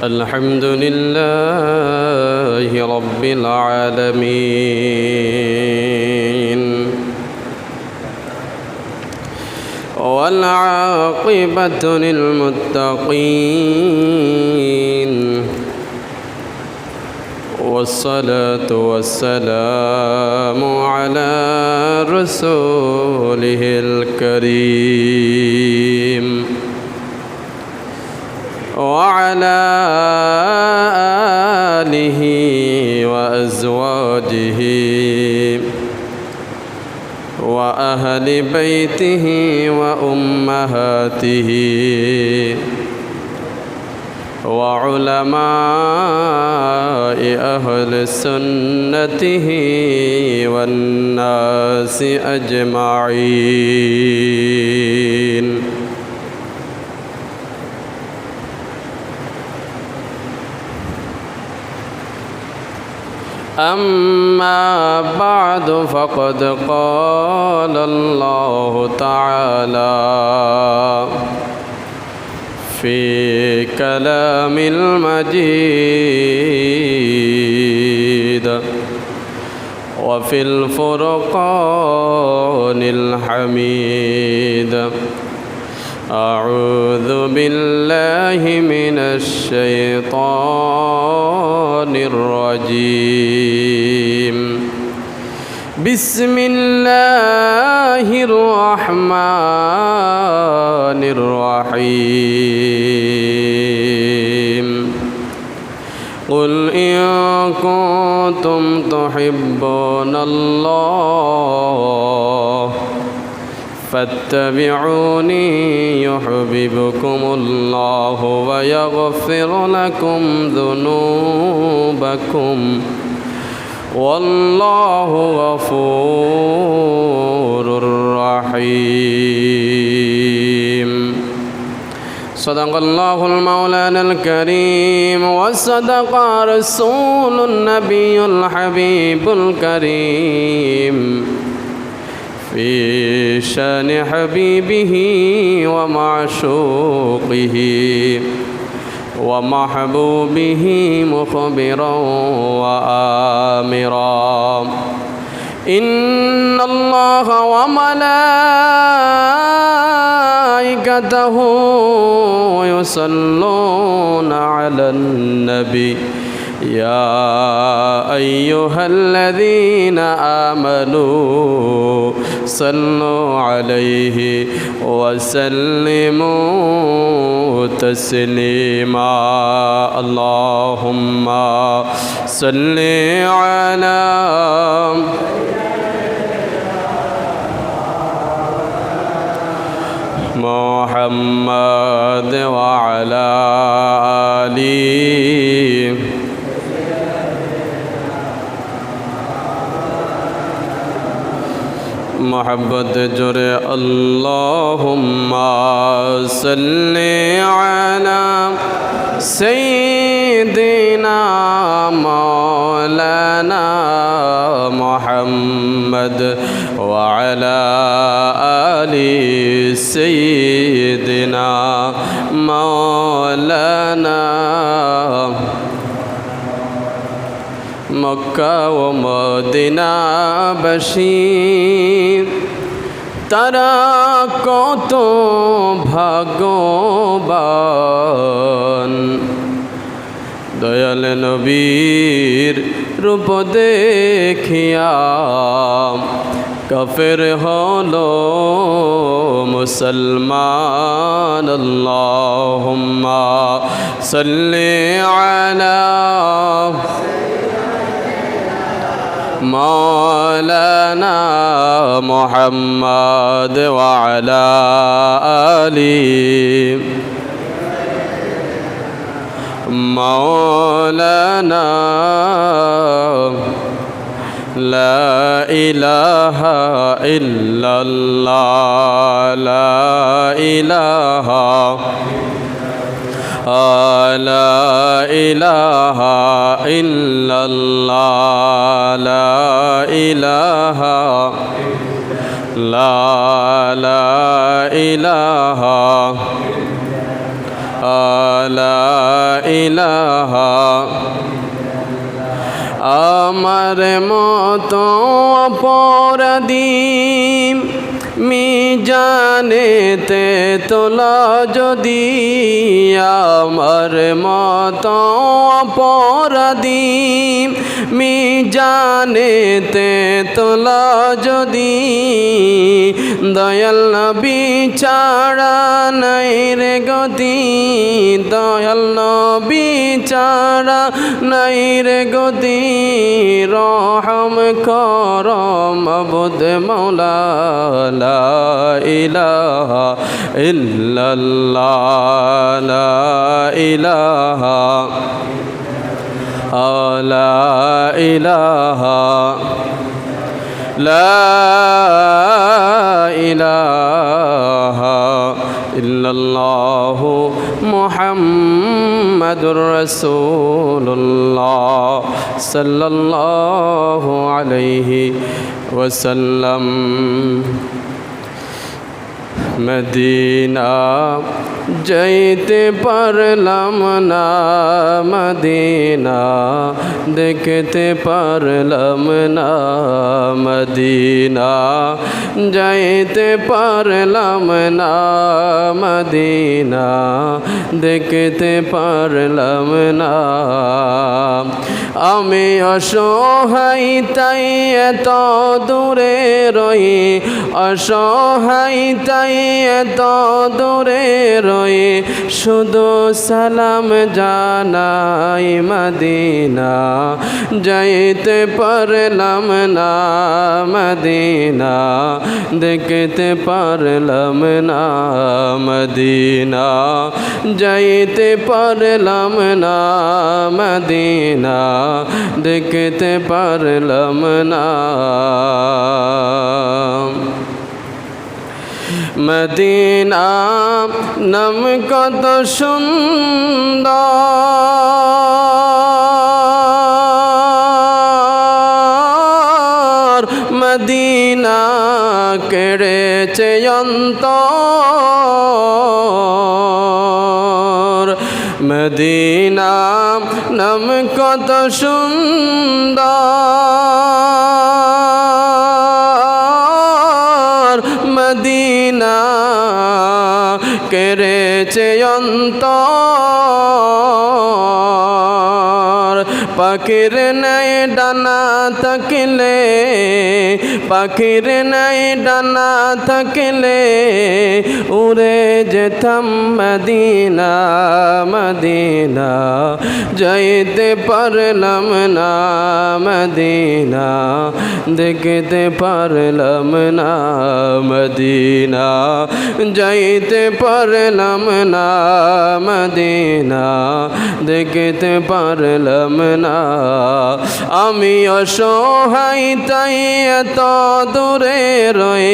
الحمد لله رب العالمين والعاقبة للمتقين والصلاة والسلام على رسوله الكريم وعلى آله وأزواجه وأهل بيته وأمهاته وعلماء أهل سنته والناس أجمعين. أما بعد فقد قال الله تعالى في كلام المجيد وفي الفرقان الحميد: أعوذ بالله من الشيطان الرجيم. بسم الله الرحمن الرحيم. قل إن كنتم تحبون الله فاتبعوني يحببكم الله ويغفر لكم ذنوبكم والله غفور رحيم. صدق الله المولانا الكريم وصدق رسول النبي الحبيب الكريم في شان حبيبه ومعشوقه ومحبوبه مخبرا وآمرا: إن الله وملائكته يصلون على النبي يا أيها الذين آمنوا صلوا عليه وسلموا تسليما. اللهم صل على محمد وعلى آله محبت جرے اللهم صل على سيدنا مولانا محمد وعلى آل سيدنا مولانا মক্কা ও Medina বাসী তারা কত ভাগ্যবান, দয়াল নবীর রূপ দেখিয়া কাফের হলো মুসলমান। আল্লাহুম্মা সাল্লি আলা مولانا محمد وعلى آله مولانا لا إله إلا الله لا إله لا إله إلا الله لا إله لا إله লা ইলাহা আমার মতো অপরাধী মিজানেতে তোলা যদি আমার মতো অপরাধী মিজানেতে তোলা যদি দয়াল নবী ছাড়া নাই রে গতি দয়াল নবী ছাড়া নাই রে গতি রহম করম মাবুদ মৌলা লা ইলাহা ইল্লাল্লাহ লা ইলাহা লা ইলাহা লা ইলাহা ইল্লাল্লাহু মুহাম্মাদুর রাসূলুল্লাহ সাল্লাল্লাহু আলাইহি ওয়াসাল্লাম। মদিনা যাইতে পারলাম না মদিনা দেখতে পারলাম না মদিনা যাইতে পারলাম না মদিনা দেখতে পারলাম না আমি অসহায় তাই এত দূরে রই অসহায় তাই এত দূরে রই শুধু সালাম জানাই মদিনা যাইতে পারলাম না মদিনা দেখতে পারলাম না মদিনা যাইতে পারলাম না মদিনা দেখতে পারলাম না মদিনা নাম কত সুন্দর মদিনা কেড়েছে অন্তর মদিনা নাম কত সুন্দর মদিনা কেড়েছে অন্তর পাখির নাই ডানা থাকলে পাখির নাই ডানা থাকলে উড়ে যেতাম মদিনা মদিনা যাইতে পারলাম না মদিনা দেখতে পারলাম না মদিনা যাইতে পারলাম না মদিনা দেখতে পারলাম না আমি অসহায় তাই এত দূরে রই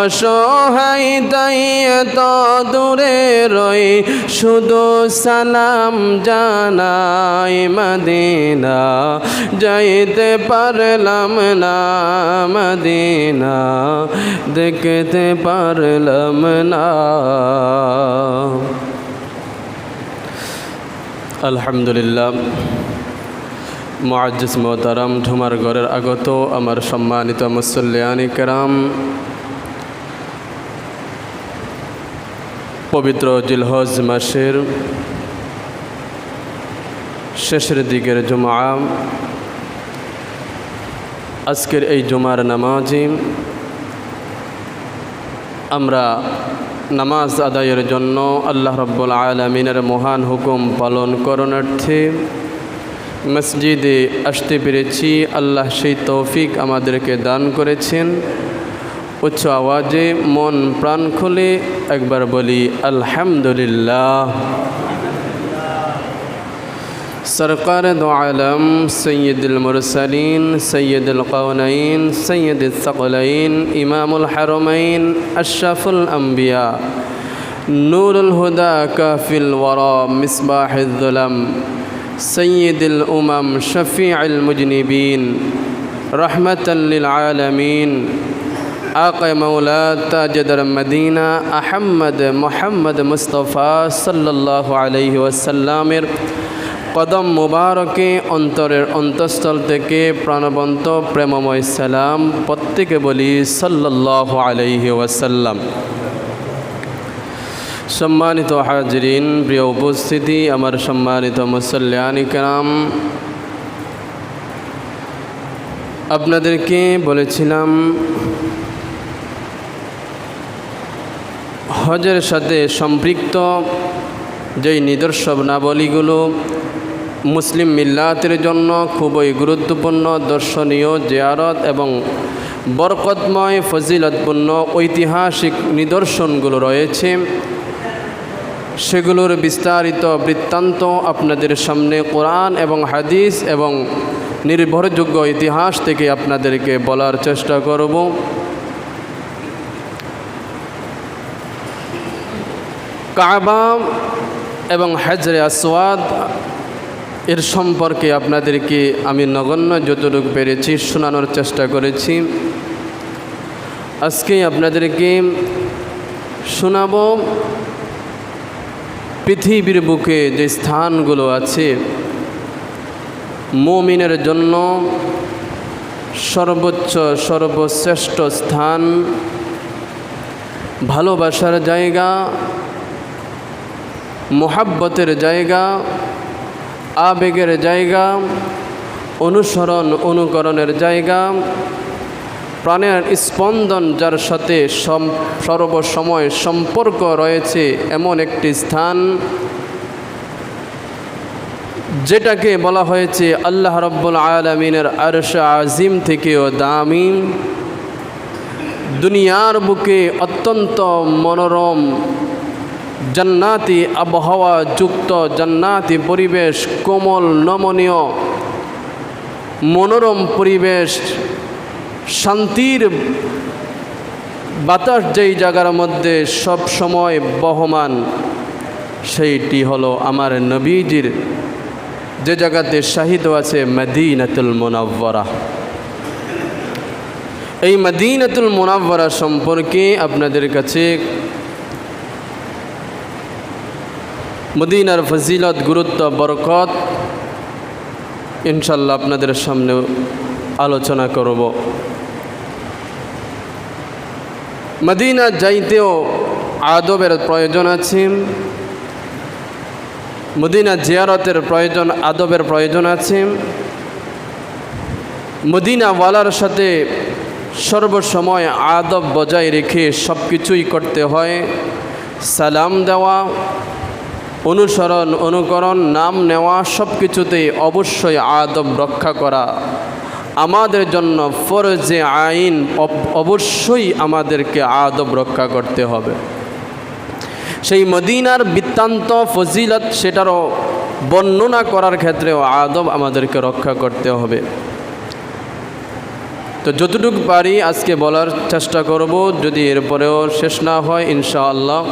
অসহায় তাই এত দূরে রই শুধু সালাম জানাই মদিনা যাইতে পারলাম না মদিনা দেখতে পারলাম না। আলহামদুলিল্লাহ মুআজ্জিজ মোহতারাম ঢুমার ঘরের আগত আমার সম্মানিত মুসল্লিয়ানি কেরাম পবিত্র জিলহজ মাসের শেষের দিকের জুমা আজকের এই জুমার নামাজি আমরা নামাজ আদায়ের জন্য আল্লাহ রাব্বুল আলামিনের মহান হুকুম পালন করণার্থে মসজিদে আসতে পেরেছি। আল্লাহ সেই তৌফিক আমাদেরকে দান করেছেন। উচ্চ আওয়াজে মন প্রাণ খুলে একবার বলি আলহামদুলিল্লাহ। सरकार दो आलम सैयदुल मुरसलीन सैयदुल कौनैन सैयदुल सकलैन इमामुल हरमैन अशरफुल अंबिया नूरुल हुदा काफिल वरा मिसबाहुल ज़ुलम सैयदुल उमम शफीउल मुजनिबीन रहमतल लिल आलमीन आक़ा मौला ताजदर मदीना अहम्मद मोहम्मद मुस्तफ़ा सल्लल्लाहु अलैहि वसल्लामेर कदम मुबारके अंतरेर अंतस्थल থেকে প্রাণবন্ত প্রেমময় সালাম প্রত্যেকে বলি সাল্লাল্লাহু আলাইহি ওয়াসাল্লাম। সম্মানিত হাজিরিন, প্রিয় উপস্থিতি, আমার সম্মানিত মুসল্লিয়ানি কেরাম, আপনাদেরকে বলেছিলাম হজের সাথে সম্পৃক্ত যেই নিদর্শনাবলীগুলো মুসলিম মিল্লাতের জন্য খুবই গুরুত্বপূর্ণ দর্শনীয় জিয়ারত এবং বরকতময় ফজিলতপূর্ণ ঐতিহাসিক নিদর্শনগুলো রয়েছে, সেগুলোর বিস্তারিত বৃত্তান্ত আপনাদের সামনে কোরআন এবং হাদিস এবং নির্ভরযোগ্য ইতিহাস থেকে আপনাদেরকে বলার চেষ্টা করব। কাবা এবং হাজরে আসওয়াদ এর সম্পর্কে আপনাদেরকে আমি নগণ্য যতটুকু পেরেছি শোনানোর চেষ্টা করেছি। আজকে আপনাদেরকে শোনাব পৃথিবীর বুকে যে স্থানগুলো আছে মুমিনের জন্য সর্বোচ্চ সর্বশ্রেষ্ঠ স্থান, ভালোবাসার জায়গা, মোহাব্বতের জায়গা, আবেগের জায়গা, অনুসরণ অনুকরণের জায়গা, প্রাণের স্পন্দন যার সাথে সর্বসময় সম্পর্ক রয়েছে এমন একটি স্থান, যেটাকে বলা হয়েছে আল্লাহ রাব্বুল আলামিনের আরশ আজিম থেকেও দামি, দুনিয়ার বুকে অত্যন্ত মনোরম জান্নাতি আবহাওয়া যুক্ত জান্নাতি পরিবেশ, কোমল নমনীয় মনোরম পরিবেশ, শান্তির বাতাস যেই জায়গার মধ্যে সব সময় বহমান, সেইটি হলো আমার নবীজির যে জায়গাতে শাহিদ আছে মদিনাতুল মুনাওয়ারা। এই মদিনাতুল মুনাওয়ারা সম্পর্কে আপনাদের কাছে মদিনার ফজিলত, গুরুত্ব, বরকত ইনশাল্লাহ আপনাদের সামনে আলোচনা করব। মদিনা যাইতেও আদবের প্রয়োজন আছে, মদিনা জিয়ারতের প্রয়োজন, আদবের প্রয়োজন আছে। মদিনাওয়ালার সাথে সর্বসময় আদব বজায় রেখে সব কিছুই করতে হয়। সালাম দেওয়া, অনুসরণ অনুকরণ, নাম নেওয়া, সব কিছুতেই অবশ্যই আদব রক্ষা করা আমাদের জন্য ফরজে আইন। অবশ্যই আমাদেরকে আদব রক্ষা করতে হবে। সেই মদিনার বৃত্তান্ত ফজিলত সেটারও বর্ণনা করার ক্ষেত্রেও আদব আমাদেরকে রক্ষা করতে হবে। তো যতটুকু পারি আজকে বলার চেষ্টা করব, যদি এরপরেও শেষ না হয় ইনশাআল্লাহ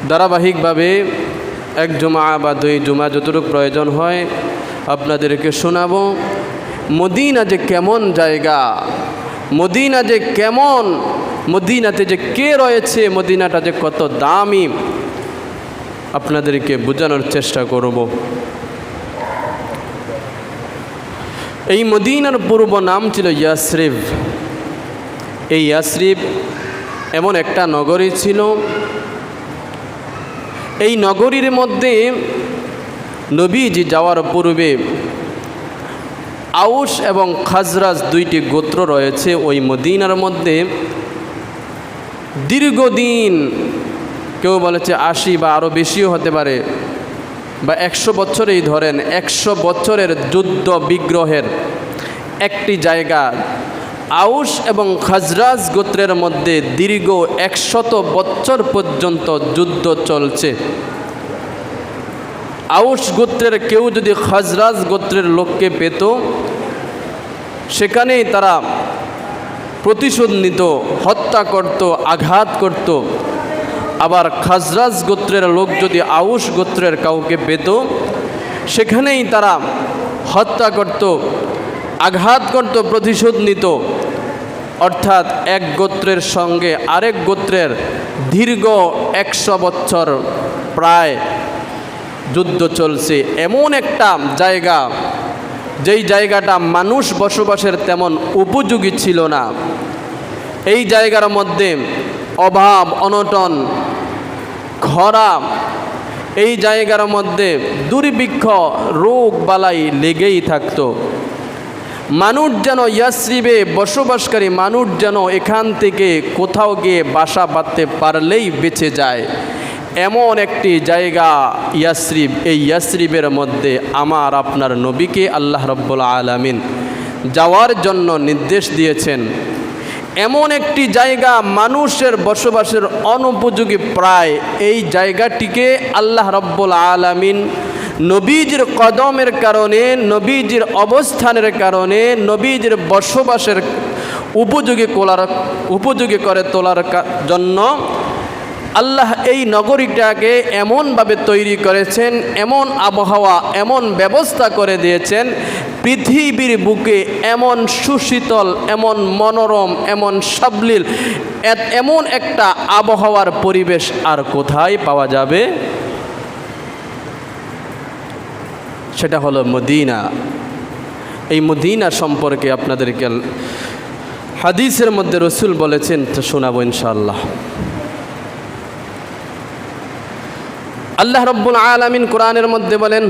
ধারাবাহিকভাবে এক জুমা বা দুই জুমা যতটুকু প্রয়োজন হয় আপনাদেরকে শোনাবো। মদিনা যে কেমন জায়গা, মদিনা যে কেমন, মদিনাতে যে কে রয়েছে, মদিনাটা যে কত দামি আপনাদেরকে বোঝানোর চেষ্টা করব। এই মদিনার পূর্ব নাম ছিল ইয়াসরিব। এই ইয়াসরিব এমন একটা নগরী ছিল, এই নগরীর মধ্যে নবীজি যাওয়ার পূর্বে আউস এবং খাজরাজ দুইটি গোত্র রয়েছে ওই মদিনার মধ্যে। দীর্ঘদিন, কেউ বলেছে 80 বা আরও বেশিও হতে পারে, বা 100 বছরেই ধরেন, 100 বছরের যুদ্ধ বিগ্রহের একটি জায়গা আউস এবং খাজরাজ গোত্রের মধ্যে দীর্ঘ 100 বছর পর্যন্ত যুদ্ধ চলছে। আউস গোত্রের কেউ যদি খাজরাজ গোত্রের লোককে পেত, সেখানেই তারা প্রতিশোধ নিত, হত্যা করত, আঘাত করত। আবার খাজরাজ গোত্রের লোক যদি আউস গোত্রের কাউকে পেত, সেখানেই তারা হত্যা করত, আঘাত করত, প্রতিশোধ নিত। অর্থাৎ এক গোত্রের সঙ্গে আরেক গোত্রের দীর্ঘ 100 বছর প্রায় যুদ্ধ চলছে। এমন একটা জায়গা, যেই জায়গাটা মানুষ বসবাসের তেমন উপযোগী ছিল না। এই জায়গার মধ্যে অভাব অনটন, খরা, এই জায়গার মধ্যে দুর্ভিক্ষ, রোগ বালাই লেগেই থাকতো। মানুষ যেন ইয়াসরিবে বসবাসকারী মানুষ যেন এখান থেকে কোথাও গিয়ে বাসা বাঁধতে পারলেই বেঁচে যায়, এমন একটি জায়গা ইয়াসরিব। এই ইয়াসরিবের মধ্যে আমার আপনার নবীকে আল্লাহ রাব্বুল আলামিন যাওয়ার জন্য নির্দেশ দিয়েছেন। এমন একটি জায়গা মানুষের বসবাসের অনুপযোগী প্রায়, এই জায়গাটিকে আল্লাহ রাব্বুল আলামিন নবীজির কদমের কারণে, নবীজির অবস্থানের কারণে, নবীজির বসবাসের উপযোগী করে তোলার জন্য আল্লাহ এই নগরীটাকে এমনভাবে তৈরি করেছেন, এমন আবহাওয়া, এমন ব্যবস্থা করে দিয়েছেন, পৃথিবীর বুকে এমন সুশীতল, এমন মনোরম, এমন সাবলীল, এমন একটা আবহাওয়ার পরিবেশ আর কোথায় পাওয়া যাবে? সেটা হলো মদিনা। এই মদিনা সম্পর্কে আপনাদেরকে হাদিসের মধ্যে রসুল বলেছেন, তো শোনাবো ইনশাআল্লাহ। আল্লাহ রাব্বুল আলামিন কোরআনের মধ্যে বলেন,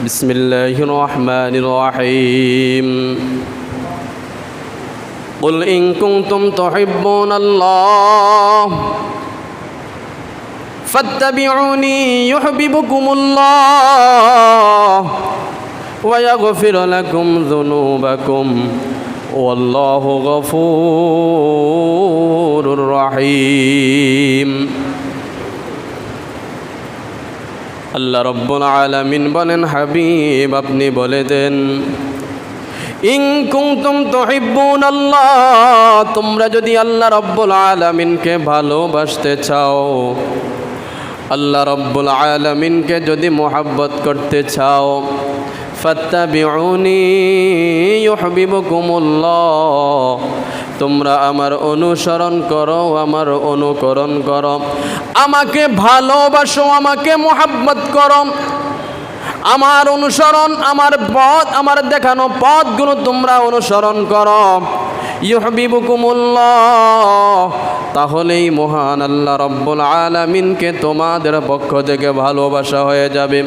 বিসমিল্লাহির রহমানির রহিম, কুল ইন কুনতুম তুহিব্বুনাল্লাহ ফাত্তাবিউনি ইউহিব্বুকুমুল্লাহ ওয়া ইয়াগফির লাকুম যুনুবাকুম ওয়াল্লাহু গফুরুর রহিম। আল্লাহ রাব্বুল আলামিন বলেন, হাবিব আপনি বলে দেন, ইন কুনতুম তুহিব্বুনাল্লাহ, তোমরা যদি আল্লাহ রাব্বুল আলামিনকে ভালোবাসতে চাও, আল্লাহ রাব্বুল আলামিনকে যদি মুহাব্বত করতে চাও, ফাত্তাবিউনি ইউহিব্বুকুমুল্লাহ, তোমরা আমার অনুসরণ করো, আমার অনুকরণ করো, আমাকে ভালোবাসো, আমাকে মুহাব্বত করো, আমার অনুসরণ, আমার পথ, আমার দেখানো পথগুলো তোমরা অনুসরণ করো। ইউহিব্বুকুমুল্লাহ, তাহলেই মহান আল্লাহ রাব্বুল আলামিনকে তোমাদের পক্ষ থেকে ভালোবাসা হয়ে যাবে।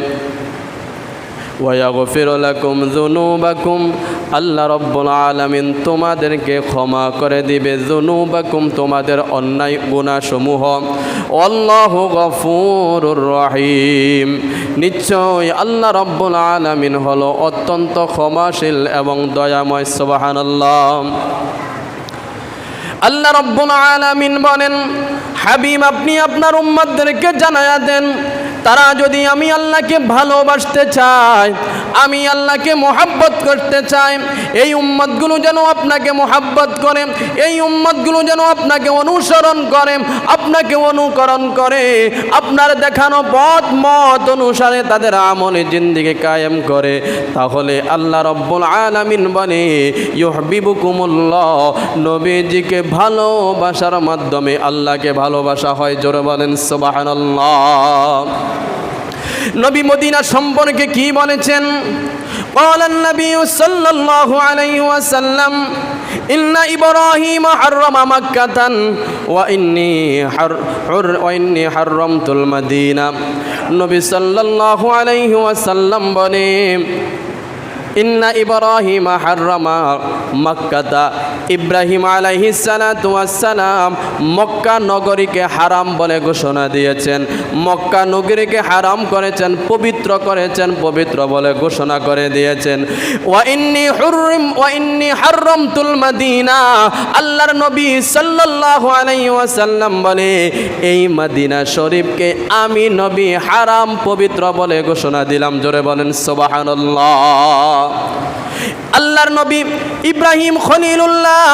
ওয়া ইয়াগফির লাকুম যুনুবাকুম, আল্লাহ রাব্বুল আলামিন তোমাদেরকে ক্ষমা করে দিবে, যুনুবাকুম তোমাদের অন্যায় গুনাহসমূহ। আল্লাহু গফুরুর রহিম, নিশ্চয় আল্লাহ রাব্বুল আলামিন হলো অত্যন্ত ক্ষমাশীল এবং দয়াময়। সুবহানাল্লাহ। আল্লাহ রাব্বুল আলামিন বলেন, হাবিব আপনি আপনার উম্মতদেরকে জানায়া দেন, তারা যদি আমি আল্লাহকে ভালোবাসতে চায়, আমি আল্লাহকে মুহাব্বত করতে চাই, এই উম্মতগুলো যেন আপনাকে মুহাব্বত করে, এই উম্মতগুলো যেন আপনাকে অনুসরণ করে, আপনাকে অনুকরণ করে, আপনার দেখানো পথ মত অনুসারে তাদের আমলে জিন্দেগি কায়েম করে, তাহলে আল্লাহ রাব্বুল আলামিন বলে ইউহিব্বুকুমুল্লাহ, নবীজিকে ভালোবাসার মাধ্যমে আল্লাহকে ভালোবাসা হয়। জোরে বলেন সুবহানাল্লাহ। নবী মদিনা সম্পর্কে কি বলেছেন? ক্বালা নবী সাল্লাল্লাহু আলাইহি ওয়াসাল্লাম, ইন্না ইব্রাহিম হাররামা মাক্কাতান ওয়া ইন্নী হাররামতুল মদিনা। নবী সাল্লাল্লাহু আলাইহি ওয়াসাল্লাম বলেন, ইন্না ইব্রাহিম হাররামা মাক্কাতা, ইব্রাহিম আলাইহিস সালাতু ওয়াস সালাম মক্কা নগরীকে হারাম বলে ঘোষণা দিয়েছেন, মক্কা নগরীকে হারাম করেছেন, পবিত্র করেছেন, পবিত্র বলে ঘোষণা করে দিয়েছেন। ওয়া ইন্নী হাররামতুল মদিনা, আল্লাহর নবী সাল্লাল্লাহু আলাইহি ওয়াসাল্লাম বলে, এই মদিনা শরীফকে আমি নবী হারাম পবিত্র বলে ঘোষণা দিলাম। জোরে বলেন সুবহানাল্লাহ। আল্লাহর নবী ইব্রাহিম খলিলুল্লাহ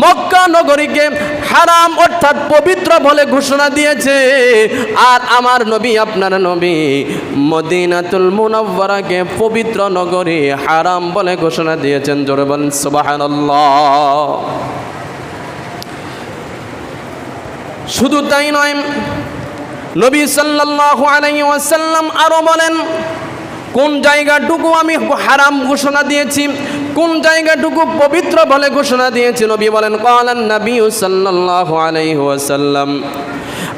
মক্কা নগরীকে হারাম অর্থাৎ পবিত্র বলে ঘোষণা দিয়েছে, আর আমার নবী আপনার নবী মদিনাতুল মুনাওয়ারাকে পবিত্র নগরী হারাম বলে ঘোষণা দিয়েছেন। জোরে বলেন সুবহানাল্লাহ। শুধু তাই নয়, নবী সাল্লাল্লাহু আলাইহি ওয়াসাল্লাম আরো বলেন কোন জায়গাটুকু আমি হারাম ঘোষণা দিয়েছি, কোন জায়গাটুকু পবিত্র বলে ঘোষণা দিয়েছি। নবী বলেন ক্বালান নবী সাল্লাল্লাহু আলাইহি ওয়াসাল্লাম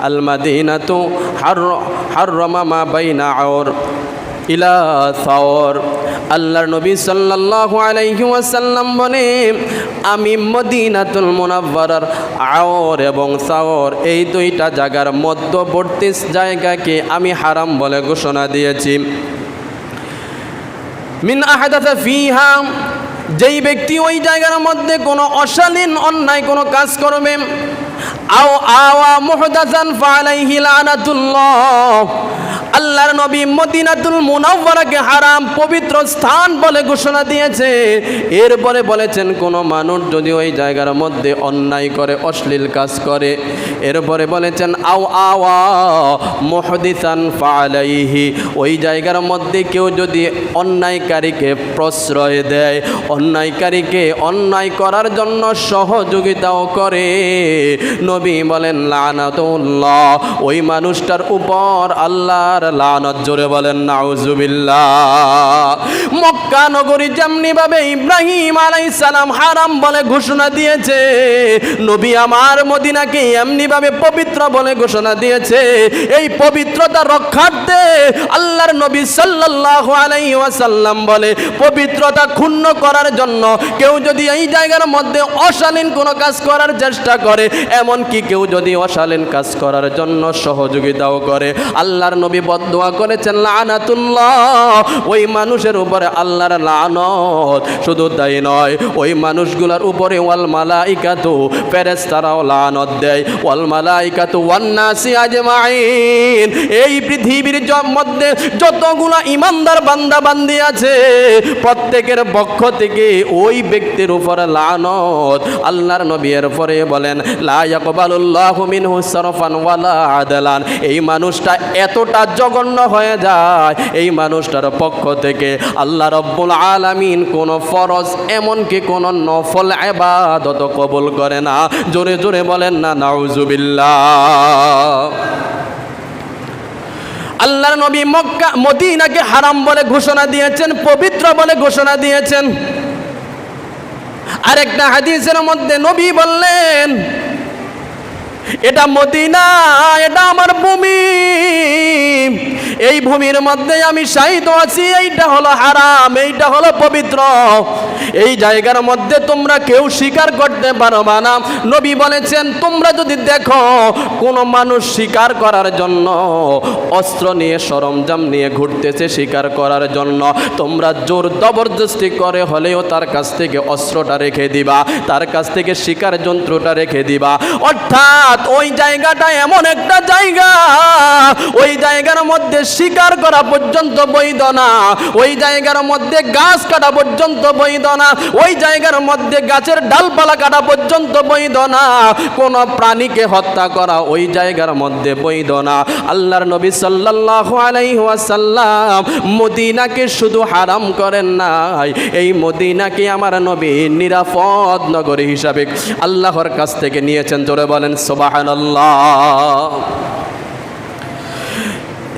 আল মাদিনাতু হাররামা মা বাইনা আওর ইলা সাওর। আল্লাহর নবী সাল্লাল্লাহু আলাইহি ওয়াসাল্লাম বলে আমি মদিনাতুল মুনাওয়ারার আওর এবং সাওর এই দুইটা জায়গার মধ্যবর্তী জায়গাকে আমি হারাম বলে ঘোষণা দিয়েছি। মিন আহাদাথা ফিহা, যেই ব্যক্তি ওই জায়গার মধ্যে কোনো অশালীন অন্যায় কোনো কাজ করবে, আও আওয়া মুহদাসান ফালাইহি লানাতুল্লাহ। আল্লাহর নবী মদিনাতুল মুনাওয়ারাকে হারাম পবিত্র স্থান বলে ঘোষণা দিয়েছে। এরপরে বলেছেন কোনো মানুষ যদি ওই জায়গার মধ্যে অন্যায় করে, অশ্লীল কাজ করে, এরপরে বলেছেন আও আওয়া মুহদিসান ফালাইহি, ওই জায়গার মধ্যে কেউ যদি অন্যায়কারীকে প্রশ্রয় দেয়, অন্যায়কারীকে অন্যায় করার জন্য সহযোগিতাও করে, নবী বলেন লানাতুল্লাহ, ওই মানুষটার উপর আল্লাহর লানত। জোরে বলেন নাউজুবিল্লাহ। মক্কা নগরী যেমনি ভাবে ইব্রাহিম আলাইহিস সালাম হারাম বলে ঘোষণা দিয়েছে, নবী আমার মদিনাকে এমনি ভাবে পবিত্র বলে ঘোষণা দিয়েছে। এই পবিত্রতা রক্ষার্থে আল্লাহর নবী সাল্লাল্লাহু আলাইহি ওয়াসাল্লাম বলে পবিত্রতা ক্ষুণ্ণ করার জন্য কেউ যদি এই জায়গার মধ্যে অশালীন কোনো কাজ করার চেষ্টা করে, এমনকি কেউ যদি অশালীন কাজ করার জন্য সহযোগিতাও করে, আল্লাহর নবী বদদুয়া করেছেন লানাতুল্লাহ, ওই মানুষের উপরে আল্লাহর লানত। শুধু তাই নয়, ওই মানুষগুলোর উপরে ওয়াল মালাইকাতু, ফেরেশতারাও লানত দেয়, ওয়াল মালাইকাতু ওয়ান নাসি আজমাইন। এই পৃথিবীর মধ্যে যতগুলো ইমানদার বান্দা বান্দি আছে প্রত্যেকের পক্ষ থেকে ওই ব্যক্তির উপরে লানত। আল্লাহর নবী এর পরে বলেন লা ইয়াকবালুল্লাহু মিনহু সারফান ওয়ালা আদলান। এই মানুষটা এতটা জঘন্য হয়ে যায়, এই মানুষটার পক্ষ থেকে আল্লাহ রব্বুল আলামিন কোন ফরজ এমনকি কোন নফল ইবাদত কবুল করে না। জোরে জোরে বলেন না নাউজুবিল্লাহ। আল্লাহর নবী মক্কা মদিনাকে হারাম বলে ঘোষণা দিয়েছেন, পবিত্র বলে ঘোষণা দিয়েছেন। আরেকটা হাদিসের মধ্যে নবী বললেন এটা মদিনা, এটা আমার ভূমি, এই ভূমির মধ্যে আমি শাহিদ আছি, এইটা হলো হারাম, এইটা হলো পবিত্র, এই জায়গার মধ্যে তোমরা কেউ শিকার করতে পারবা না। নবী বলেছেন তোমরা যদি দেখো কোনো মানুষ শিকার করার জন্য অস্ত্র নিয়ে সরঞ্জাম নিয়ে ঘুরতেছে শিকার করার জন্য, তোমরা জোর জবরদস্তি করে হলেও তার কাছ থেকে অস্ত্রটা রেখে দিবা, তার কাছ থেকে শিকার যন্ত্রটা রেখে দিবা। অর্থাৎ ওই জায়গাটা এমন একটা জায়গা, ওই জায়গার মধ্যে শিকার করা পর্যন্ত বৈধ না, ওই জায়গার মধ্যে গাছ কাটা পর্যন্ত বৈধ না, ওই জায়গার মধ্যে গাছের ডালপালা কাটা পর্যন্ত বৈধ না, কোন প্রাণীকে হত্যা করা ওই জায়গার মধ্যে বৈধ না। আল্লাহর নবী সাল্লাল্লাহু আলাইহি ওয়াসাল্লাম মদিনাকে শুধু হারাম করেন নাই, এই মদিনাকে আমার নবী নিরাপদ নগরী হিসাবে আল্লাহর কাছ থেকে নিয়েছেন। জোরে বলেন সুবহানাল্লাহ।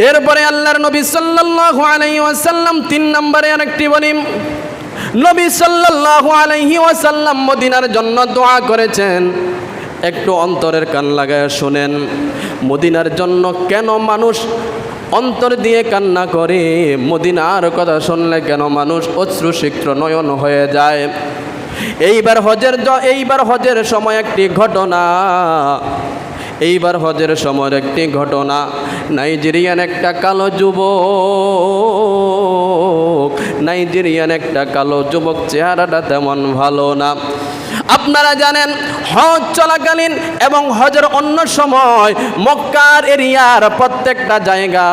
এরপরে আল্লাহর নবী সাল্লাল্লাহু আলাইহি ওয়াসাল্লাম 3 নম্বরে আরেকটি বলি, নবী সাল্লাল্লাহু আলাইহি ওয়াসাল্লাম মদিনার জন্য দোয়া করেছেন। একটু অন্তরের কান লাগায় শুনেন, মদিনার জন্য কেন মানুষ অন্তর দিয়ে কান্না করে, মদিনার কথা শুনলে কেন মানুষ অশ্রুসিক্ত নয়ন হয়ে যায়। এইবার হজের সময় একটি ঘটনা, এইবার হজের সময়ের একটি ঘটনা, নাইজেরিয়ান একটা কালো যুবক, চেহারাটা তেমন ভালো না। আপনারা জানেন হজ চলাকালীন এবং হজের অন্য সময় মক্কার এরিয়ার প্রত্যেকটা জায়গা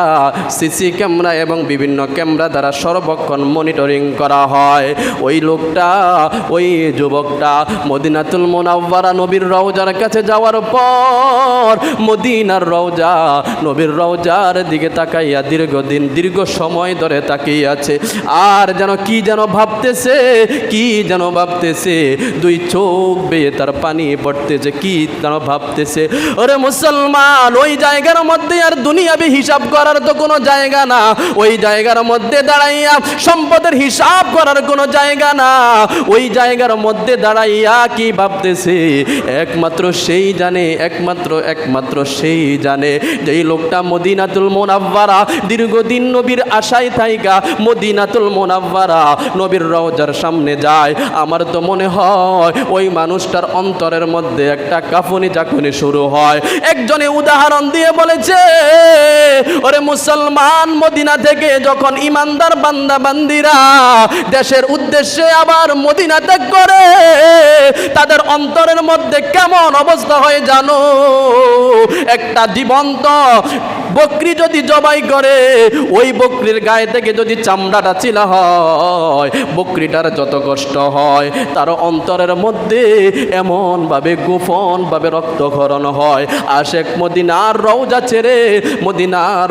সিসি ক্যামেরা এবং বিভিন্ন ক্যামেরা দ্বারা সর্বক্ষণ মনিটরিং করা হয়। ওই লোকটা, ওই যুবকটা মদিনাতুল মুনাওয়ারা নবীর রওজার কাছে যাওয়ার পর মদিনার রওজা, নবীর রওজার দিকে তাকাইয়া দীর্ঘ সময় ধরে তাকিয়ে আছে। আর যেন কি যেন ভাবতেছে, কি যেন ভাবতেছে, দুই চোখ বেয়ে তার পানি পড়তেছে, কি যেন ভাবতেছে। ওরে মুসলমান, ওই জায়গার মধ্যে আর দুনিয়াবি হিসাব করার তো কোনো জায়গা না, ওই জায়গার মধ্যে দাঁড়াইয়া সম্পদের হিসাব করার কোনো জায়গা না। ওই জায়গার মধ্যে দাঁড়াইয়া কি ভাবতেছে একমাত্র সেই জানে, একমাত্র সেই জানে। যেই লোকটা মদিনাতুল মুনাওয়ারা দীর্ঘদিন নবীর আশায় থাইকা মদিনাতুল মুনাওয়ারা নবীর রওজার সামনে যায়, আমার তো মনে হয় ওই মানুষটার অন্তরের মধ্যে একটা কাফনি চাকুনি শুরু হয়। একজনে উদাহরণ দিয়ে বলেছে, ওরে মুসলমান, মদিনা থেকে যখন ইমানদার বান্দা বান্দিরা দেশের উদ্দেশ্যে আবার মদিনা ত্যাগ করে, তাদের অন্তরের মধ্যে কেমন অবস্থা হয় জানো? একটা জীবন্ত বকরি যদি জবাই করে, ওই বকরির গায়ে থেকে যদি চামড়াটা চিলা হয়, বকরিটার যত কষ্ট হয়, তার অন্তরের মধ্যে এমনভাবে গোপনভাবে রক্তক্ষরণ হয়। আশেক মদিনার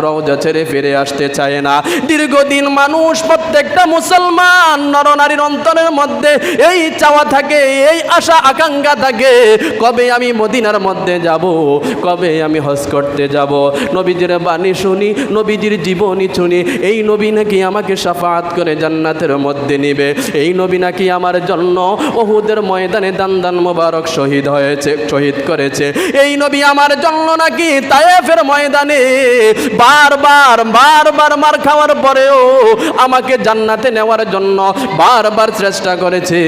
রওজা ছেড়ে ফিরে আসতে চায় না। দীর্ঘদিন মানুষ, প্রত্যেকটা মুসলমান নরনারীর অন্তরের মধ্যে এই চাওয়া থাকে, এই আশা আকাঙ্ক্ষা থাকে, কবে আমি মদিনার মধ্যে যাব, কবে আমি হজ করতে যাব। নবীজির বাণী শুনি, নবীজির জীবনী শুনি, এই নবী নাকি আমাকে শাফাআত করে জান্নাতের মধ্যে নিবে, এই নবী নাকি আমার জন্য উহুদের ময়দানে দান মোবারক শহীদ করেছে, এই নবী আমার জন্য নাকি তায়েফের ময়দানে বারবার মার খাওয়ার পরেও আমাকে জান্নাতে নেওয়ার জন্য বারবার চেষ্টা করেছে।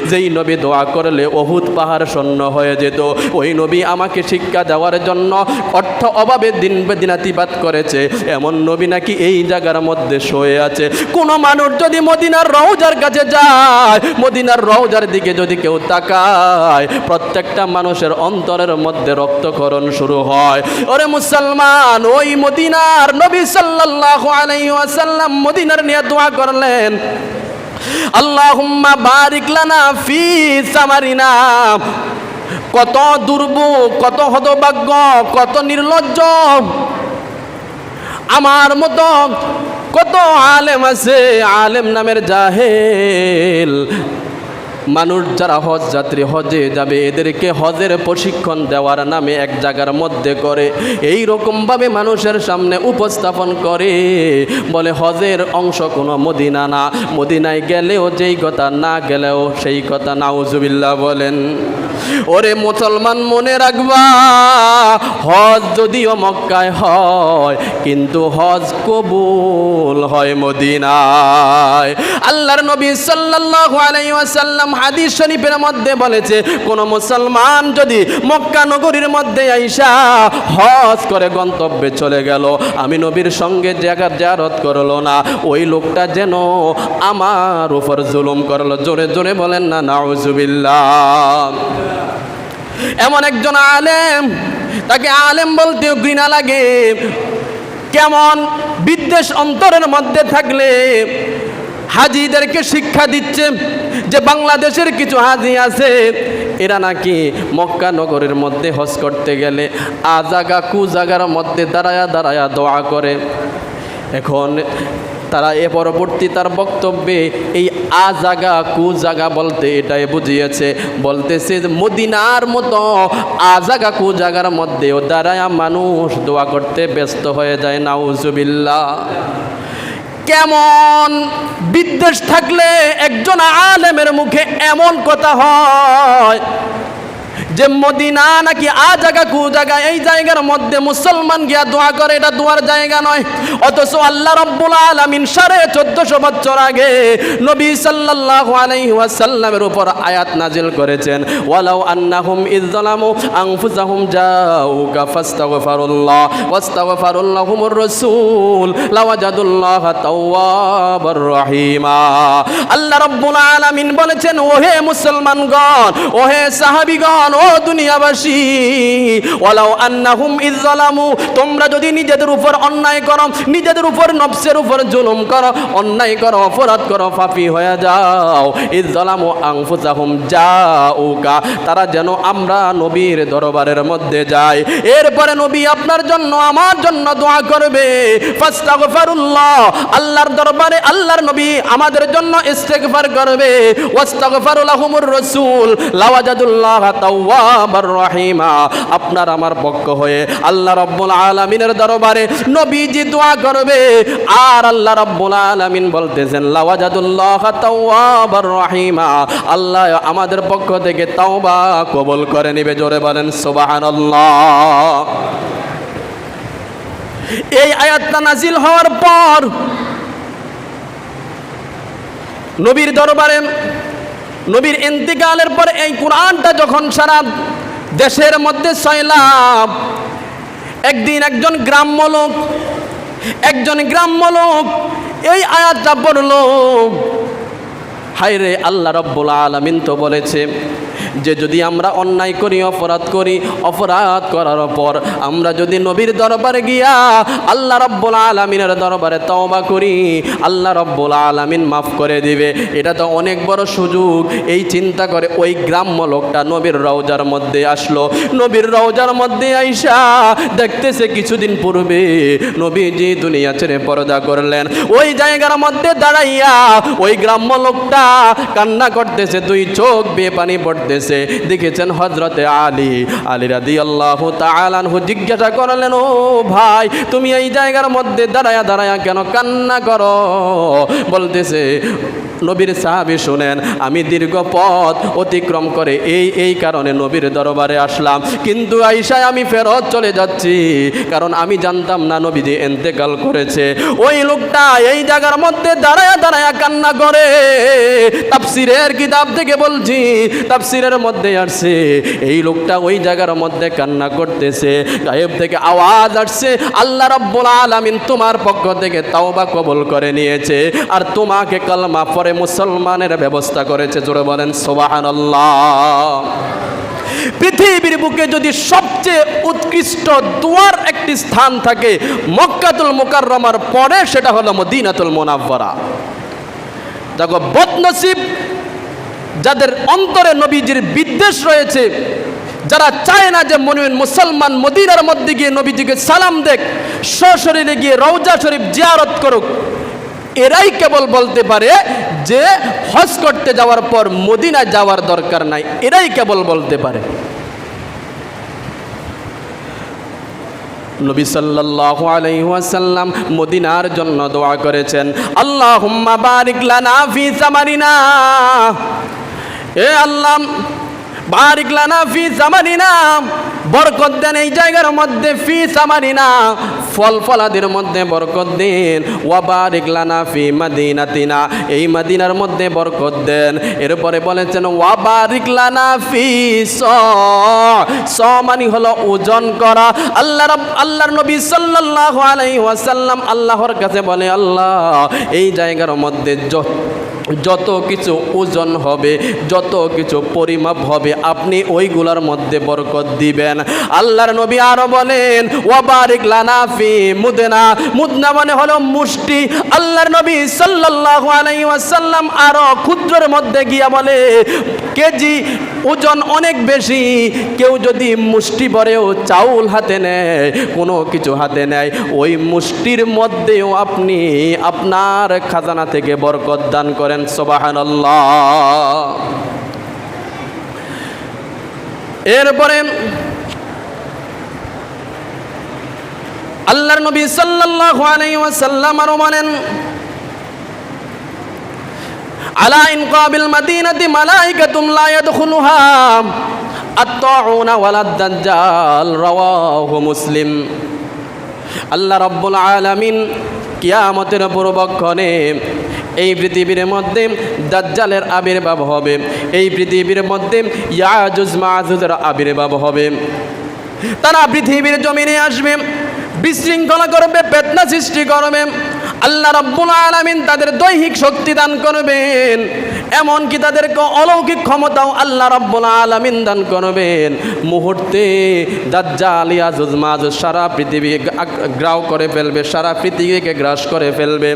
যেই নবী দোয়া করলে উহুদ পাহাড় শূন্য হয়ে যেত, ওই নবী আমাকে শিক্ষা দেওয়ার জন্য অর্থ অভাবে দিনাতিপাত করেছে, এমন নবী নাকি এই জায়গার মধ্যে শুয়ে আছে। কোন মানুষ যদি মদিনার রওজার কাছে যায়, মদিনার রওজার দিকে যদি কেউ তাকায়, প্রত্যেকটা মানুষের অন্তরের মধ্যে রক্তক্ষরণ শুরু হয়। ওরে মুসলমান, ওই মদিনার নবী সাল্লাল্লাহু আলাইহি ওয়াসাল্লাম মদিনার নিয়ে দোয়া করলেন, আল্লাহুম্মা বারিক লানা ফি সামারিনা। কত দুর্ভোগ, কত হতভাগ্য, কত নির্লজ্জ, আমার মতো কত আলেম আছে, আলেম নামের জাহেল মানুষ যারা হজ যাত্রী, হজে যাবে, এদেরকে হজের প্রশিক্ষণ দেওয়ার নামে এক জায়গার মধ্যে করে এই রকমভাবে মানুষের সামনে উপস্থাপন করে, বলে হজের অংশ কোনো মদিনা না, মদিনায় গেলেও যেই কথা, না গেলেও সেই কথা। নাউজুবিল্লাহ বলেন। ওরে মুসলমান, মনে রাখবা, হজ যদিও মক্কায় হয়, কিন্তু হজ কবুল হয় মদিনায়। আল্লাহর নবী সাল্লাল্লাহু আলাইহি ওয়াসাল্লাম হাদিস শরীফের মধ্যে বলেছে, কোন মুসলমান যদি মক্কা নগরীর মধ্যে আইসা হজ করে গন্তব্যে চলে গেল, আমি নবীর সঙ্গে জায়গার জিয়ারত করলো না, ওই লোকটা যেন আমার উপর জুলুম করলো। জোরে জোরে বলেন না নাউজুবিল্লাহ। এমন একজন আলেম, তাকে আলেম বলতেও ঘৃণা লাগে। কেমন বিদ্বেষ অন্তরের মধ্যে থাকলে হাজিদেরকে শিক্ষা দিচ্ছে যে বাংলাদেশের কিছু হাজি আছে, এরা নাকি মক্কা নগরের মধ্যে হজ করতে গেলে আজাগা কুজাগার মধ্যে দাঁড়ায়া দোয়া করে। এখন তারা পরবর্তী তার বক্তব্যে এই আজাগা কুজাগা বলতে এটাই বুঝিয়েছে, বলতেছে মদিনার মতো আজাগা কুজাগার মধ্যেও দাঁড়ায়া মানুষ দোয়া করতে ব্যস্ত হয়ে যায়। নাউজুবিল্লাহ। কেমন বিদ্বেষ থাকলে একজন আলেমের মুখে এমন কথা হয় যে মদিনা নাকি আ জায়গা কু জায়গা, এই জায়গার মধ্যে মুসলমান গিয়া দোয়া করে, এটা দোয়ার জায়গা নয়। অথচ আল্লাহ রাব্বুল আলামিন 1450 বছর আগে নবী সাল্লাল্লাহু আলাইহি ওয়াসাল্লামের উপর আয়াত নাজিল করেছেন, ওয়ালাউ আন্নাহুম ইয যালামু আনফুসাহুম জাউকা ফাস্তাগফিরুল্লাহ ওয়াস্তাগফিরুল্লাহুমুর রাসূল লাওয়াজাদুল্লাহা তাওয়াবার রহিমা। আল্লাহ রাব্বুল আলামিন বলেছেন, ওহে মুসলমানগণ, ওহে সাহাবীগণ, ও দুনিয়াবাসী, ওয়ালাউ আন্নাহুম ইয যালামু, তোমরা যদি নিজেদের উপর অন্যায় করো, নিজেদের উপর নফসের উপর জুলুম করো, অন্যায় করো, অপরাধ করো, পাপী হয়ে যাও, ইয যালামু আনফুসাহুম জাউকা, তারা যেন আমরা নবীর দরবারের মধ্যে যায়, এরপরে নবী আপনার জন্য আমার জন্য দোয়া করবে, ফাস্তাগফিরুল্লাহ, আল্লাহর দরবারে আল্লাহর নবী আমাদের জন্য ইস্তেগফার করবে, ওয়াস্তাগফিরু লাহুমুর রাসূল লাওয়াজাদুল্লাহা তাওয়াবার রহিমা, আপনার আমার পক্ষ হয়ে আল্লাহ রাব্বুল আলামিনের দরবারে নবীজি দোয়া করবে, আর আল্লাহ রাব্বুল আলামিন বলতেছেন লাওয়াজাদুল্লাহা তাওয়াবার রহিমা, আল্লাহ আমাদের পক্ষ থেকে তাওবা কবুল করে নেবে। জোরে বলেন সুবহানাল্লাহ। এই আয়াতটা নাজিল হওয়ার পর নবীর দরবারে নবীর ইন্তিকালের পরে এই কোরআনটা যখন সারা দেশের মধ্যে ছড়ায়, একদিন একজন গ্রাম্য লোক এই আয়াতটা পড়ল, হায়রে আল্লাহ রাব্বুল আলামিন তো বলেছে যে যদি আমরা অন্যায় করি, অপরাধ করি, অপরাধ করার পর আমরা যদি নবীর দরবারে গিয়া আল্লাহ রাব্বুল আলামিনের দরবারে তওবা করি, আল্লাহ রাব্বুল আলামিন মাফ করে দিবে। এটা তো অনেক বড় সুযোগ। এই চিন্তা করে ওই গ্রাম্য লোকটা নবীর রওজার মধ্যে আসলো। নবীর রওজার মধ্যে আইসা দেখতেছে কিছুদিন পূর্বে নবীজি দুনিয়া ছেড়ে পর্দা করলেন। ওই জায়গার মধ্যে দাঁড়াইয়া ওই গ্রাম্য লোকটা কান্না করতেছে, দুই চোখ বেয়ে পানি পড়তেছে। দেখেছেন হযরতে আলী রাদিয়াল্লাহু তাআলা আনহু জিজ্ঞাসা করলেন, ও ভাই, তুমি এই জায়গার মধ্যে দাঁড়ায়া কেন কান্না করো? বলতেছে, নবীর সাহাবী শুনেন, আমি দীর্ঘ পথ অতিক্রম করে এই কারণে নবীর দরবারে আসলাম, কিন্তু আইসায় আমি ফেরত চলে যাচ্ছি, কারণ আমি জানতাম না নবীজি ইন্তেকাল করেছে। ওই লোকটা এই জায়গার মধ্যে দাঁড়ায়া কান্না করে। তাফসীরের কিতাব থেকে বলছি, তাফসীরের মধ্যে আসছে এই লোকটা ওই জায়গার মধ্যে কান্না করতেছে। গায়েব থেকে আওয়াজ আসছে, আল্লাহ রাব্বুল আলামিন তোমার পক্ষ থেকে তাওবা কবুল করে নিয়েছে, আর তোমাকে কালমা পড়ে মুসলমানের ব্যবস্থা করেছে। জোরে বলেন সুবহানাল্লাহ। পৃথিবীর বুকে যদি সবচেয়ে উৎকৃষ্ট দোয়ার একটি স্থান থাকে মক্কাতুল মুকাররমার পরে, সেটা হলো মদিনাতুল মুনাওয়ারা। দেখো বদনসিব যাদের অন্তরে নবীজির বিদ্বেষ রয়েছে, যারা চায় না যে মুসলমান মদিনার মধ্যে গিয়ে নবীজিকে সালাম দেখ, সশরীরে গিয়ে রওজা শরীফ জিয়ারত করুক, এরাই কেবল বলতে পারে যে হজ করতে যাওয়ার পর মদিনা যাওয়ার দরকার নাই। এরাই কেবল বলতে পারে। নবী সাল্লাল্লাহু আলাইহি ওয়াসাল্লাম মদিনার জন্য দোয়া করেছেন, আল্লাহুম্মা বারিক লানা ফি সামারিনা, এ আল্লাহ বারিক লানা ফি সামারিনা, বরকত দেন এই জায়গার মধ্যে, ফি সামারিনা ফল ফলাদির মধ্যে বরকত দেন, ওয়া বারিক লানা ফি মাদিনাতিনা, এই মদিনার মধ্যে বরকত দেন। এরপরে বলেছেন ওয়া বারিক লানা ফি স মানে হলো ওজন করা। আল্লাহর নবী সাল্লাল্লাহু আলাইহি ওয়াসাল্লাম আল্লাহর কাছে বলে, আল্লাহ এই জায়গার মধ্যে যত কিছু ওজন হবে, যত কিছু পরিমাপ হবে, আপনি ওইগুলোর মধ্যে বরকত দিবেন। আল্লাহর নবী আরো বলেন ওয়া বারিক লানা ফি মুদনা, মুদনা মানে হলো মুষ্টি। আল্লাহর নবী সাল্লাল্লাহু আলাইহি ওয়াসাল্লাম আরো ক্ষুদ্রের মধ্যে গিয়া বলে, কেজি ওজন অনেক বেশি, কেউ যদি মুষ্টি ভরেও চাউল হাতে নেয়, কোনো কিছু হাতে নেয়, ওই মুষ্টির মধ্যেও আপনি আপনার খাজানা থেকে বরকত দান করেন। সুবহানাল্লাহ। এরপরে আল্লাহর নবী সাল্লাল্লাহু আলাইহি ওয়াসাল্লাম আরো বলেন, আলা ইনকাবিল মাদিনাতি মালাইকাতুম লা ইয়াদখুলুহা, আত-তাউনা ওয়ালাদ দাজ্জাল রাওয়াহু মুসলিম। আল্লাহ রাব্বুল আলামিন কিয়ামতের পূর্বক্ষণে এই পৃথিবীর মধ্যে দাজ্জালের আবির্ভাব হবে, এই পৃথিবীর মধ্যে ইয়াজুজ মাজুজের আবির্ভাব হবে। তারা পৃথিবীর জমিনে আসবে, বিশৃঙ্খলা করবে, ফিতনা সৃষ্টি করবে। আল্লাহ রাব্বুল আলামিন তাদের দৈহিক শক্তি দান করবেন, এমনকি তাদেরকে অলৌকিক ক্ষমতাও আল্লাহ রাব্বুল আলামিন দান করবেন। মুহূর্তে দাজ্জাল ইয়াজুজ মাজুজ সারা পৃথিবী গ্রাস করে ফেলবে, সারা পৃথিবীকে গ্রাস করে ফেলবে।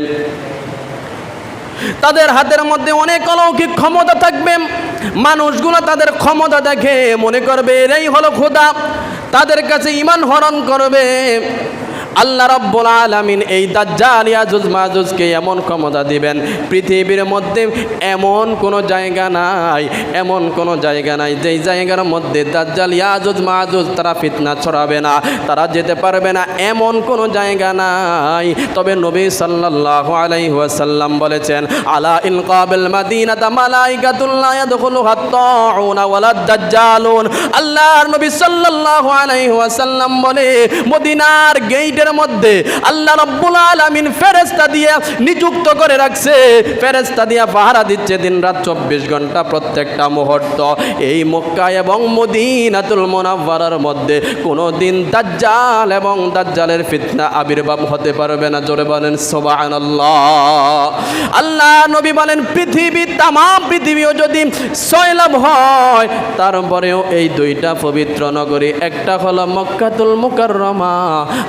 তাদের হাতের মধ্যে অনেক অলৌকিক ক্ষমতা থাকবে। মানুষগুলো তাদের ক্ষমতা দেখে মনে করবে এরাই হলো খোদা, তাদের কাছে ঈমান হরণ করবে। আল্লাহ রাব্বুল আলামিন এই দাজ্জাল ইয়াজুজ মাজুজকে এমন ক্ষমতা দিবেন, পৃথিবীর মধ্যে এমন কোনো জায়গা নাই, এমন কোনো জায়গা নাই যেই জায়গার মধ্যে দাজ্জাল ইয়াজুজ মাজুজ তারা ফিতনা ছড়াবে না, তারা যেতে পারবে না, এমন কোনো জায়গা নাই। তবে নবী সাল্লাল্লাহু আলাইহি ওয়াসাল্লাম বলেছেন, আলা ইলকাবিল মাদিনাতা মালাইকাতুল লা ইয়াদখুলুহা আত-তাউনা ওয়ালাদ দাজ্জালুন। আল্লাহর নবী সাল্লাল্লাহু আলাইহি ওয়াসাল্লাম বলে, মদিনার গেটের মধ্যে আল্লাহ রাব্বুল আলামিন ফেরেশতা দিয়ে নিযুক্ত করে রাখছে, ফেরেশতা দিয়ে পাহারা দিচ্ছে দিনরাত 24 ঘন্টা প্রত্যেকটা মুহূর্ত। এই মক্কা এবং মদিনাতুল মুনাওয়ারার মধ্যে কোনোদিন দাজ্জাল এবং দাজ্জালের ফিতনা আবির্ভাব হতে পারবে না। জোরে বলেন সুবহানাল্লাহ। আল্লাহ নবী বলেন, পৃথিবী তাম পৃথিবীও যদি সয়লাভ হয়, তারপরেও এই দুইটা পবিত্র নগরী, একটা হলো মক্কাতুল মুকাররমা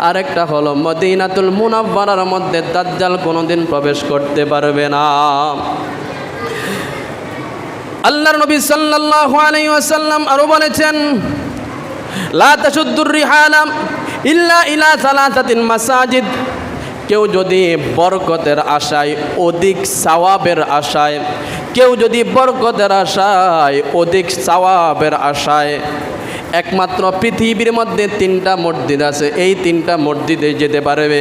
আর একটা হলো মদিনাতুল মুনাওয়ারার মধ্যে দাজ্জাল কোনোদিন প্রবেশ করতে পারবে না। আল্লাহর নবী সাল্লাল্লাহু আলাইহি ওয়াসাল্লাম আরো বলেছেন, লা তাশুদ্দুর রিহালা ইল্লা ইলা সালাসাতিন মাসাজিদ। কেউ যদি বরকতের আশায়, অধিক সওয়াবের আশায়, কেউ যদি বরকতের আশায়, অধিক সওয়াবের আশায় একমাত্র পৃথিবীর মধ্যে 3টা মসজিদ আছে, এই 3টা মসজিদে যেতে পারবে।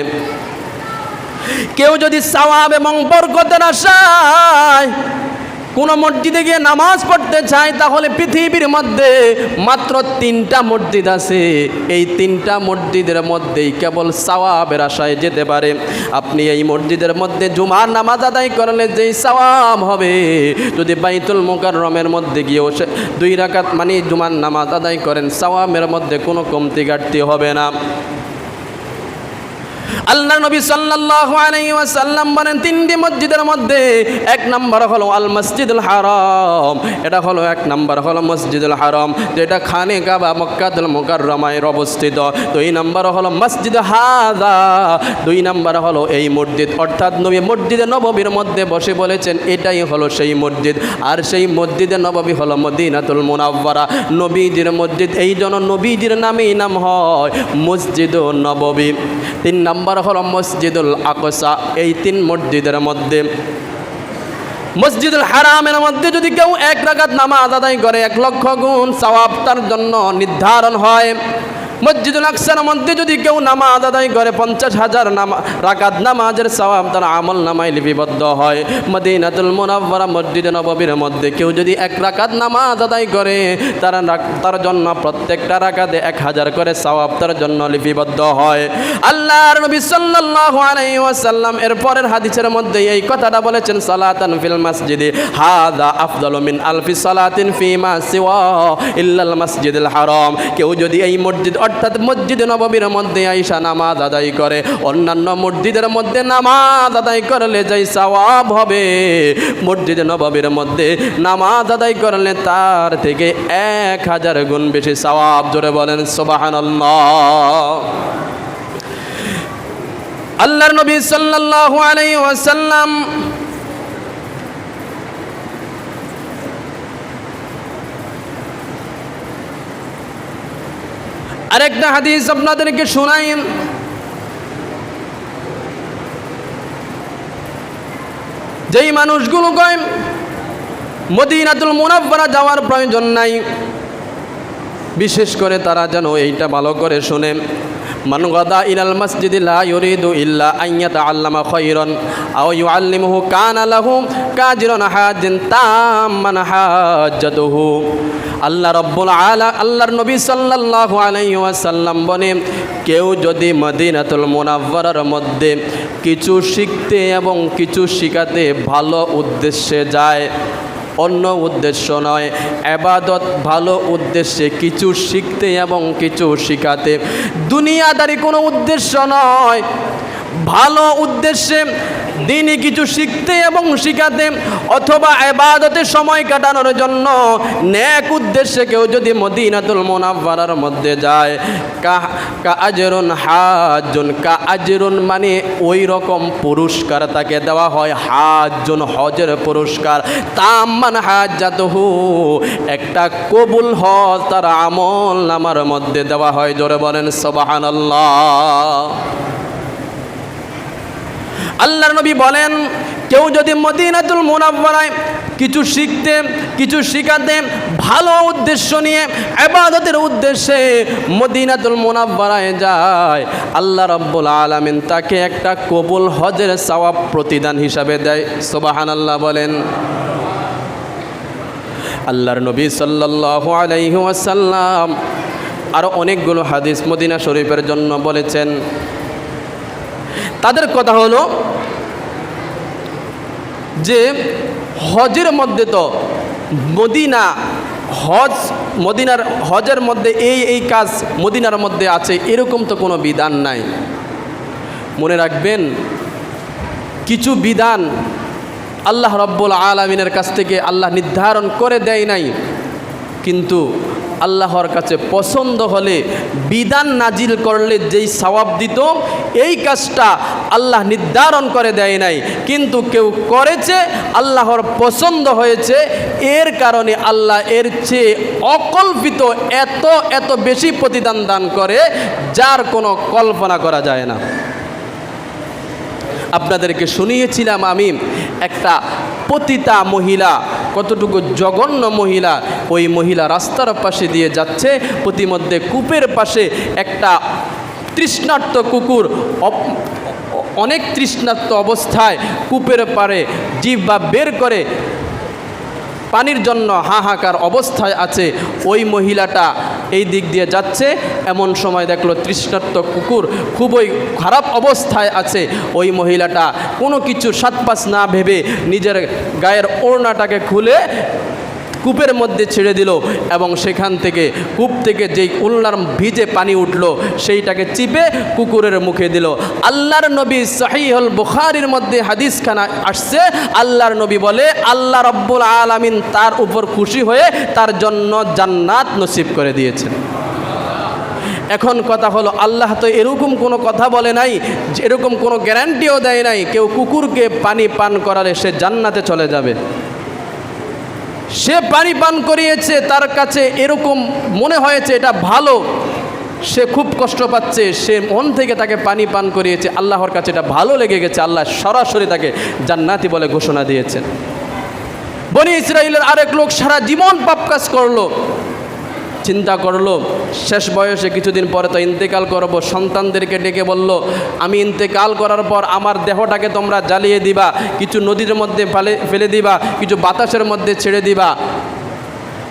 কেউ যদি সওয়াব এবং বরকতের আশায় কোনো মসজিদে গিয়ে নামাজ পড়তে চায়, তাহলে পৃথিবীর মধ্যে মাত্র 3টা মসজিদ আছে, এই 3টা মসজিদের মধ্যেই কেবল সওয়াবের আশায় যেতে পারে। আপনি এই মসজিদের মধ্যে জুমার নামাজ আদায় করলে যেই সওয়াব হবে, যদি বাইতুল মুকাররমের মধ্যে গিয়েও 2 রাকাত মানে জুমার নামাজ আদায় করেন, সওয়াবের মধ্যে কোনো কমতি ঘাটতি হবে না। আল্লাহ নবী সাল্লাল্লাহু আলাইহি ওয়াসাল্লাম বলেন, 3টি মসজিদের মধ্যে 1 নম্বর হলো আল মসজিদুল হারাম। এটা হলো 1 নম্বর হলো মসজিদুল হারাম, যেটা খানে কাবা মক্কাতুল মুকাররমায় অবস্থিত। 2 নম্বর হলো মসজিদ হাযা, 2 নম্বর হলো এই মসজিদ, অর্থাৎ নবী মসজিদে নববীর মধ্যে বসে বলেছেন এটাই হলো সেই মসজিদ। আর সেই মসজিদে নববী হলো মদিনাতুল মুনাওয়ারা, নবীজির মসজিদ। এই জন্য নবীজির নামেই নাম হয় মসজিদুন নববী। 3 নম্বর হলো মসজিদুল আকসা। এই 3 মসজিদের মধ্যে মসজিদুল হারামের মধ্যে যদি কেউ 1 রাকাত নামাজ আদায় করে 1 লক্ষ গুণ সওয়াব তার জন্য নির্ধারণ হয়। মসজিদুল আকসার মধ্যে যদি কেউ নামাজ আদায় করে 50,000 রাকাত নামাজের সওয়াব তার আমল নামায় লিপিবদ্ধ হয়। মদিনাতুল মুনাওয়ারা মসজিদে নববীর মধ্যে কেউ যদি 1 রাকাত নামাজ আদায় করে, তার জন্য প্রত্যেকটা রাকাতে 1000 করে সওয়াব তার জন্য লিপিবদ্ধ হয়। আল্লাহর নবী সাল্লাল্লাহু আলাইহি ওয়াসাল্লাম এর পরের হাদিসের মধ্যে এই কথাটা বলেছেন, সালাতান ফিল মসজিদে হাযা আফদালু মিন আলফি সালাতিন ফিমা সিওয়া ইল্লাল মসজিদুল হারাম। কেউ যদি এই মসজিদ অর্থাৎ মসজিদে নববীর মধ্যে আইসা নামাজ আদায় করে, অন্যান্য মসজিদের মধ্যে নামাজ আদায় করলে যেই সওয়াব হবে, মসজিদে নববীর মধ্যে নামাজ আদায় করলে তার থেকে 1000 গুণ বেশি সওয়াব। জোরে বলেন সুবহানাল্লাহ। আল্লাহর নবী সাল্লাল্লাহু আলাইহি ওয়াসাল্লাম আরেকটা হাদিস আপনাদেরকে শোনাই। যেই মানুষগুলো কয় মদিনাতুল মুনাওয়ারা যাওয়ার প্রয়োজন নাই, বিশেষ করে তারা যেন এইটা ভালো করে শুনে, মান গাদা ইলাল মসজিদি লা ইউরিদু ইল্লা আন ইয়াতাআল্লামা খায়রান আও ইউআল্লিমুহু কানা লাহু কাজরুন হাজ্জান তাম্মান হাজ্জাতুহু। আল্লাহর নবী সাল্লাল্লাহু আলাইহি ওয়াসাল্লাম বলেন, কেউ যদি মদিনাতুল মুনাওয়ারার মধ্যে কিছু শিখতে এবং কিছু শিখাতে ভালো উদ্দেশ্যে যায়, অন্য উদ্দেশ্য নয়, ইবাদত ভালো উদ্দেশ্যে কিছু শিখতে এবং কিছু শিখাতে, দুনিয়াদারি কোনো উদ্দেশ্য নয়, ভালো উদ্দেশ্যে দিনই কিছু শিখতে এবং শিখাতে অথবা ইবাদতে সময় কাটানোর জন্য নেক উদ্দেশ্যে কেউ যদি মদিনাতুল মুনাওয়ারার মধ্যে যায়, কাআজরুন হাজ্জুন, কাআজরুন মানে ওই রকম পুরস্কার তাকে দেওয়া হয়, হাজ্জুন হজের পুরস্কার, তাম্মান হাজ্জাতুহু একটা কবুল হজ তার আমল নামার মধ্যে দেওয়া হয়। জোরে বলেন সুবহানাল্লাহ। আল্লাহর নবী বলেন, কেউ যদি মদিনাতুল মুনাওয়ারায় কিছু শিখতে কিছু শিখাতে ভালো উদ্দেশ্য নিয়ে ইবাদতের উদ্দেশ্যে মদিনাতুল মুনাওয়ারায় যায়, আল্লাহ রাব্বুল আলামিন তাকে একটা কবুল হজের সওয়াব প্রতিদান হিসাবে দেয়। সুবহানাল্লাহ বলেন। আল্লাহর নবী সাল্লাল্লাহু আলাইহি ওয়াসাল্লাম আরও অনেকগুলো হাদিস মদিনা শরীফের জন্য বলেছেন। তাদের কথা হলো যে হজের মধ্যে তো মদিনার হজের মধ্যে এই কাজ মদিনার মধ্যে আছে এরকম তো কোনো বিধান নাই। মনে রাখবেন, কিছু বিধান আল্লাহ রাব্বুল আলামিনের কাছ থেকে আল্লাহ নির্ধারণ করে দেয় নাই, কিন্তু আল্লাহর কাছে পছন্দ হলে বিধান নাজিল করলে যেই সওয়াব দিত এই কাজটা আল্লাহ নির্ধারণ করে দেয় নাই, কিন্তু কেউ করেছে, আল্লাহর পছন্দ হয়েছে, এর কারণে আল্লাহ এর চেয়ে অকল্পিত এত বেশি প্রতিদান দান করে যার কোনো কল্পনা করা যায় না। আপনাদেরকে শুনিয়েছিলাম আমি একটা পতিতা মহিলা, কতটুকু জঘন্য মহিলা, ওই মহিলা রাস্তার পাশে দিয়ে যাচ্ছে, প্রতিমধ্যে কূপের পাশে একটা তৃষ্ণার্ত কুকুর অনেক তৃষ্ণার্ত অবস্থায় কূপের পাড়ে জিহ্বা বের করে পানির জন্য হাহাকার অবস্থায় আছে। ওই মহিলাটা এই দিক দিয়ে যাচ্ছে, এমন সময় দেখলো তৃষ্ণার্ত কুকুর খুবই খারাপ অবস্থায় আছে। ওই মহিলাটা কোনো কিছু সাতপাস না ভেবে নিজের গায়ের ওড়নাটাকে খুলে কূপের মধ্যে ছেড়ে দিল এবং সেখান থেকে কূপ থেকে যেই উল্লার ভিজে পানি উঠল সেইটাকে চিপে কুকুরের মুখে দিল। আল্লাহর নবী সহিহুল বুখারীর মধ্যে হাদিসখানা আসছে, আল্লাহর নবী বলে আল্লাহ রাব্বুল আলামিন তার উপর খুশি হয়ে তার জন্য জান্নাত নসিব করে দিয়েছেন। এখন কথা হলো, আল্লাহ তো এরকম কোনো কথা বলে নাই, এরকম কোনো গ্যারান্টিও দেয় নাই কেউ কুকুরকে পানি পান করালে সে জান্নাতে চলে যাবে। সে পানি পান করিয়েছে, তার কাছে এরকম মনে হয়েছে এটা ভালো, সে খুব কষ্ট পাচ্ছে, সে মন থেকে তাকে পানি পান করিয়েছে, আল্লাহর কাছে এটা ভালো লেগে গেছে, আল্লাহ সরাসরি তাকে জান্নাতি বলে ঘোষণা দিয়েছেন। বনি ইসরাইলের আরেক লোক সারা জীবন পাপ কাজ করলো, চিন্তা করলো শেষ বয়সে কিছুদিন পরে তো ইন্তেকাল করব, সন্তানদেরকে ডেকে বলল আমি ইন্তেকাল করার পর আমার দেহটাকে তোমরা জ্বালিয়ে দিবা, কিছু নদীর মধ্যে ফেলে দিবা, কিছু বাতাসের মধ্যে ছেড়ে দিবা।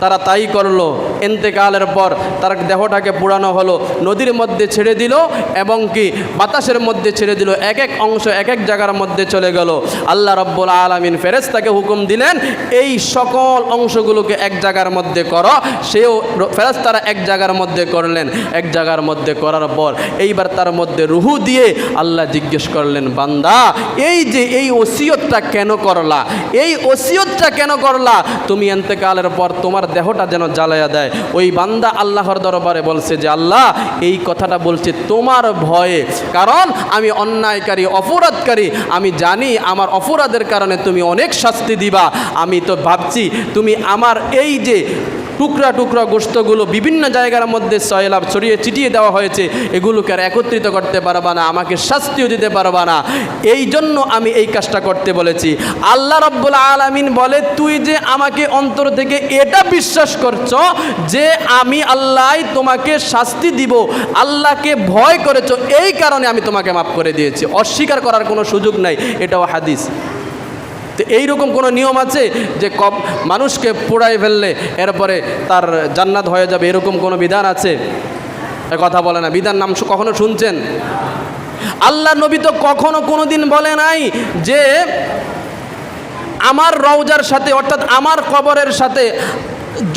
তারা তাই করলো। ইন্তেকালের পর তার দেহটাকে পোড়ানো হলো, নদীর মধ্যে ছেড়ে দিল এবং কি বাতাসের মধ্যে ছেড়ে দিল, এক এক অংশ এক এক জায়গার মধ্যে চলে গেল। আল্লাহ রাব্বুল আলামিন ফেরেশতাকে হুকুম দিলেন এই সকল অংশগুলোকে এক জায়গার মধ্যে করো, সেও ফেরেশতারা এক জায়গার মধ্যে করলেন। এক জায়গার মধ্যে করার পর এইবার তার মধ্যে রুহু দিয়ে আল্লাহ জিজ্ঞেস করলেন, বান্দা এই যে এই ওসিয়তটা কেন করলা, এই ওসিয়তটা কেন করলা, তুমি ইন্তেকালের পর তোমার দেহটা যেন জ্বালায়া দেয়। ওই বান্দা আল্লাহর দরবারে বলছে যে আল্লাহ এই কথাটা বলছে তোমার ভয়ে, কারণ আমি অন্যায়কারী অপরাধকারী, আমি জানি আমার অপরাধের কারণে তুমি অনেক শাস্তি দিবা। আমি তো ভাবছি তুমি আমার এই যে টুকরা টুকরা গোশতগুলো বিভিন্ন জায়গার মধ্যে সয়লাভ ছড়িয়ে ছিটিয়ে দেওয়া হয়েছে, এগুলোকে আর একত্রিত করতে পারবা না, আমাকে শাস্তিও দিতে পারবা না, এই জন্য আমি এই কাজটা করতে বলেছি। আল্লাহ রাব্বুল আলামিন বলে, তুই যে আমাকে অন্তর থেকে এটা বিশ্বাস করছো যে আমি আল্লাহ তোমাকে শাস্তি দিব, আল্লাহকে ভয় করেছো, এই কারণে আমি তোমাকে মাফ করে দিয়েছি, অস্বীকার করার কোনো সুযোগ নাই। এটাও হাদিস। তো এইরকম কোনো নিয়ম আছে যে মানুষকে পোড়ায় ফেললে এরপরে তার জান্নাত হয়ে যাবে, এরকম কোনো বিধান আছে? কথা বলে না। বিধান নাম কখনো শুনছেন? আল্লাহ নবী তো কখনো কোনো দিন বলে নাই যে আমার রওজার সাথে, অর্থাৎ আমার কবরের সাথে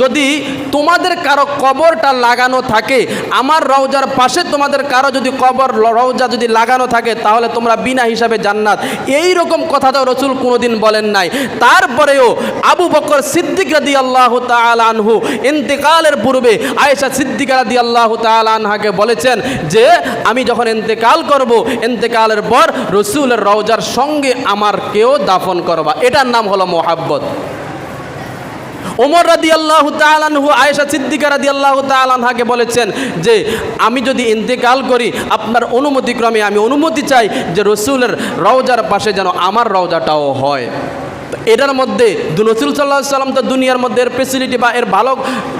যদি তোমাদের কারো কবরটা লাগানো থাকে, আমার রওজার পাশে তোমাদের কারো যদি কবর রওজা যদি লাগানো থাকে, তাহলে তোমরা বিনা হিসাবে জান্নাত, এই রকম কথা তো রসুল কোনোদিন বলেন নাই। তারপরেও আবু বকর সিদ্দিক রাদিয়াল্লাহু তাআলা আনহু ইন্তেকালের পূর্বে আয়েশা সিদ্দিকা রাদিয়াল্লাহু তাআলা আনহাকে বলেছেন যে আমি যখন ইন্তেকাল করব, ইন্তেকালের পর রসুলের রওজার সঙ্গে আমারকেও দাফন করবা। এটার নাম হলো মোহাব্বত। ওমর রাদিয়াল্লাহু তাআলা আনহু আয়েশা সিদ্দিকা রাদিয়াল্লাহু তাআলা আনহাকে বলেছেন যে আমি যদি ইন্তেকাল করি, আপনার অনুমতিক্রমে আমি অনুমতি চাই যে রসুলের রওজার পাশে যেন আমার রওজাটাও হয়। এটার মধ্যে রসুল সাল্লাল্লাহু আলাইহি সাল্লাম তো দুনিয়ার মধ্যে এর ফেসিলিটি বা এর ভালো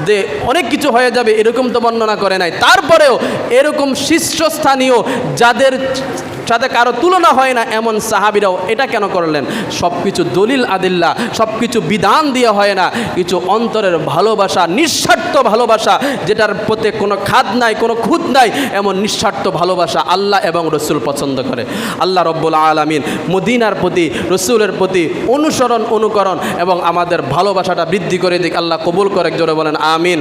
যে অনেক কিছু হয়ে যাবে এরকম তো বর্ণনা করে নাই। তারপরেও এরকম শীর্ষস্থানীয় যাদের সাথে কারো তুলনা হয় না এমন সাহাবীরাও এটা কেন করলেন? সব কিছু দলিল আদিল্লা, সব কিছু বিধান দিয়ে হয় না, কিছু অন্তরের ভালোবাসা, নিঃস্বার্থ ভালোবাসা, যেটার প্রতি কোনো খাদ নাই, কোনো খুঁত নাই, এমন নিঃস্বার্থ ভালোবাসা আল্লাহ এবং রসুল পছন্দ করে। আল্লাহ রব্বুল আলামিন মদিনার প্রতি, রসুলের প্রতি অনুসরণ, অনুকরণ এবং আমাদের ভালোবাসাটা বৃদ্ধি করে দিক। আল্লাহ কবুল করে, জোরে বলেন আমিন।